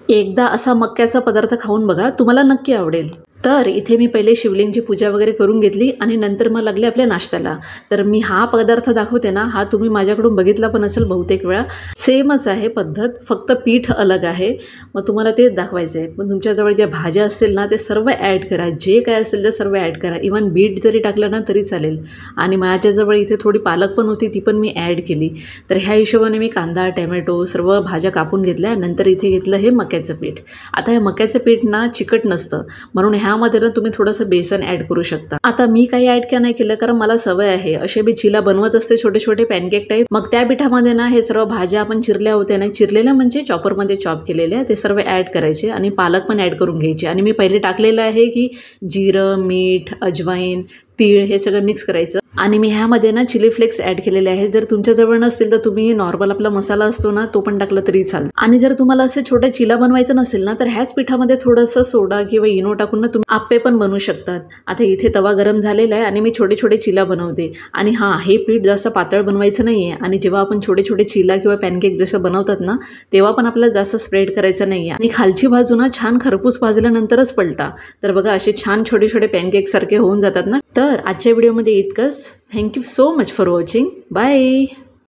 एकदा असा मक्याचा पदार्थ खाऊन बघा, तुम्हाला नक्की आवडेल. तर इथे मी पहिले शिवलिंगची पूजा वगैरे करून घेतली आणि नंतर मग लागले आपल्या नाश्त्याला. तर मी हा पदार्थ दाखवते ना, हा तुम्ही माझ्याकडून बघितला पण असेल बहुतेक वेळा. सेमच आहे पद्धत, फक्त पीठ अलग आहे. मग तुम्हाला ते दाखवायचं आहे. पण तुमच्याजवळ ज्या भाज्या असतील ना, ते सर्व ॲड करा. जे काय असेल ते सर्व ॲड करा. इव्हन बीट जरी टाकलं ना तरी चालेल. आणि माझ्याजवळ इथे थोडी पालक पण होती, ती पण मी ॲड केली. तर ह्या हिशोबाने मी कांदा, टोमॅटो सर्व भाज्या कापून घेतल्या. नंतर इथे घेतलं हे मक्याचं पीठ. आता हे मक्याचं पीठ ना चिकट नसतं, म्हणून ह्यामध्ये ना तुम्ही थोडंसं बेसन ॲड करू शकता. आता मी काही ॲड का नाही केलं, कारण मला सवय आहे. असे मी चिला बनवत असते छोटे छोटे पॅनकेक टाईप. मग त्या पिठामध्ये ना हे सर्व भाज्या आपण चिरल्या होत्या ना, चिरलेल्या म्हणजे चॉपरमध्ये चॉप केलेल्या, ते सर्व ॲड करायचे आणि पालक पण ॲड करून घ्यायचे. आणि मी पहिले टाकलेलं आहे की जिरं, मीठ, अजवाईन, तीळ हे सगळं मिक्स करायचं. आणि मी ह्यामध्ये ना चिली फ्लेक्स ॲड केलेले आहे. जर तुमच्याजवळ नसेल तर तुम्ही नॉर्मल आपला मसाला असतो ना तो पण टाकला तरी चालेल. आणि जर तुम्हाला असे छोटा चिला बनवायचं नसेल ना, तर ह्याच पिठामध्ये थोडंसं सोडा किंवा इनो टाकून ना तुम्ही आप्पे पण बनवू शकतात. आता इथे तवा गरम झालेला आहे आणि मी छोटे छोटे चिला बनवते. आणि हां, हे पीठ जास्त पातळ बनवायचं नाही आहे. आणि जेव्हा आपण छोटे छोटे चिला किंवा पॅनकेक जसं बनवतात ना, तेव्हा पण आपल्याला जास्त स्प्रेड करायचं नाही आहे. आणि खालची बाजू ना छान खरपूस भाजल्यानंतरच पलटा. तर बघा असे छान छोटे छोटे पॅनकेक सारखे होऊन जातात ना. तर आजच्या व्हिडिओमध्ये इतकंच. Thank you so much for watching. Bye.